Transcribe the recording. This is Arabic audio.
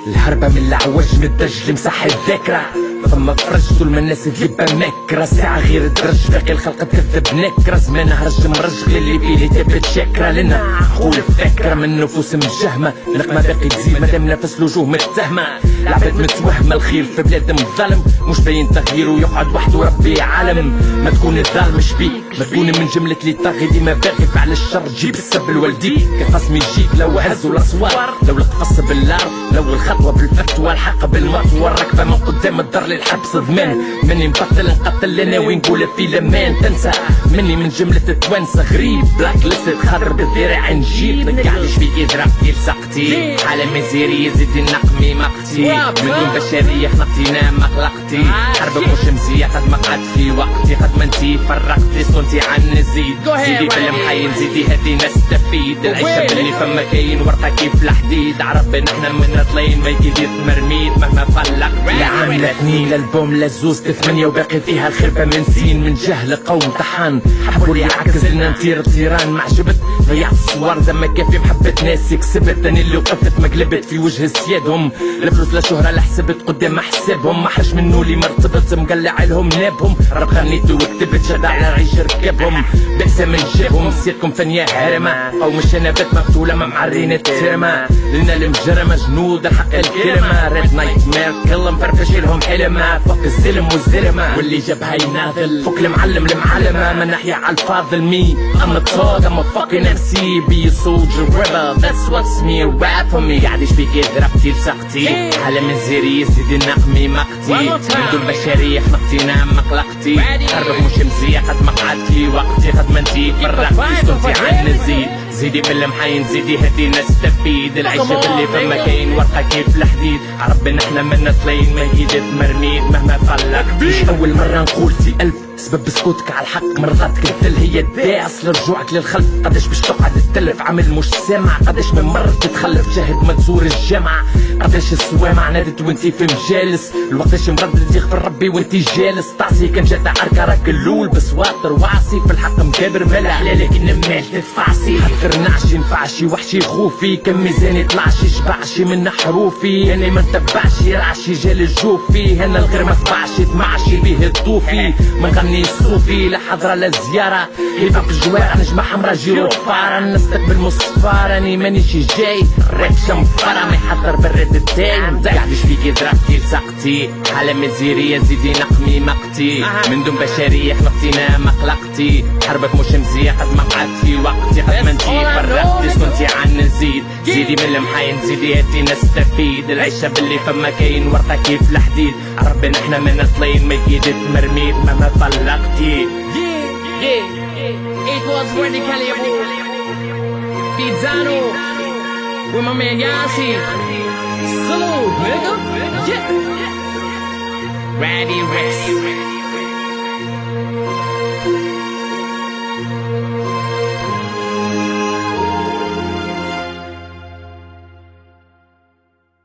الهربة من العوج من الدج لمسح الذاكرة، ثم فرج طول ما الناس تجيبها مكرة، ساعة غير الدرج باقي الخلق تكذب نكرة، زمان هرج مرج اللي فيه اللي تبت شكرة لنا عقول فكرة من نفوس مجهمة، نقمة باقي تزيد مادام نفس الوجوه متهمة، العباد متوهمة الخير في بلاد مظلم مش باين تغيير ويقعد وحده ربي عالم، ما تكون الظالم شبيك ما تكون من جملة اللي طاغي ديما باغي فعل الشر تجيب السب لوالديك، كقسم يجيك لو هزوا الاصوات لو القفص بالنار لو الخطوة بالفتوى الحق بالمطوى الركبة من قدام الدار للحبس ضمان، مني مبطل نقتل انا ونقول في لمان تنسى مني من جملة توانسة غريب بلاك ليست خاطر بالذراع نجيب نقعدش فيك يضرب كيف سقتي حالة مزيرية زيدي نقمي مقتي من دون بشرية خلقتينا ما خلقتي حربك مش مزية قد ما قعدت في وقتي قد ما انتي فرقتي صنتي عن زيدي بالمحاين زيدي هدي نستفيد العيشة باللي فما كاين ورقة كيف الحديد عربنا احنا من طلين ما يكيدير مرميد مهما فلق لا عام لا اثنين لا البوم لا زوز ثمانية وباقي فيها الخربة من سين من جهل قوم طحان حبوا لي عكز لنا نطير طيران مع جبت ضيعت الصور زي ما كافي محبة ناس كسبت انا اللي وقفت ما قلبت في وجه سيادهم لا فلوس لا شهرة لا حسبت قدام حسابهم ما حش منو اللي مرتبط مقلع لهم نابهم رب غنيت وكتبت شد على ريش ركبهم بئس من جابهم سيركم فنية هرمة او مش انا بات مقتولة ما معرين الترمة لنا المجرمة جنود الحق الكلمة ريد نايت مير كل مفرفش لهم حلمة فوق الزلم والزلمة واللي جابها يناضل فوق المعلم المعلمة من ناحية عالفاضل مي I'm a thug I'm a fucking MC be a soldier rebel that's what's me rap for me قاعدش فيك يضرب كتير سقتي حالة من زيري زيدي نقمي مقتي انتو البشرية خلقتينا مقلقتي قربك مش مزية قد ما قعدتي وقتي قد ما انتي فرقتي صوتي عن الزيد زيدي بالمحاين زيدي هدي نستفيد العيشة باللي فما كاين ورقة كيف الحديد عربنا احنا من طلين ما يجي مرميد مهما فلق مش اول مرة نقول في الف سبب سكوتك على الحق مرضاتك الدل هي الداعي اصل رجوعك للخلف قداش باش تقعد تتلف عامل مش سامع قداش من مرة تتخلف شاهد ما تزور الجامعة قداش السوامع نادت وانتي في مجالس الوقتاش مردد يغفر ربي وانتي جالس طاسي كان جات عركة راك اللول بسواطر وعصي في الحق مكابر ملا حلالك النمال تدفعسي حتخر نعشي نفعشي وحشي خوفي كم ميزان يطلعشي شبعشي من حروفي انا ما نتبعش رعشي جال الجوفي هنا الغير ما تبعش تمعشي بيه الطوفي ما نغني الصوفي لا حضرة لا زيارة يبقى في الجوار نجمة حمرا جيرو فارا نستقبل مصفار اني مانيش جاي ريكشة مفارة ما يحضر بالرد الدايم قاعدش فيك يضرب كيف سقتي حالة مزيرية زيدي نقمي مقتي من دون بشرية خلقتينا مقلقتي حربك مش مزية قد ما قعدتي وقتي قد ما انتي فرقتي كنتي عن الزيد زيدي من المحاين زيدي هاتي نستفيد العيشة باللي فما كاين ورقة كيف الحديد عربنا احنا من طلين ما يجي مرميد مهما فلقتي It was Brandy Kelly Pizzano with my man Yassi. Salute, nigga. Yeah. Randy Rex.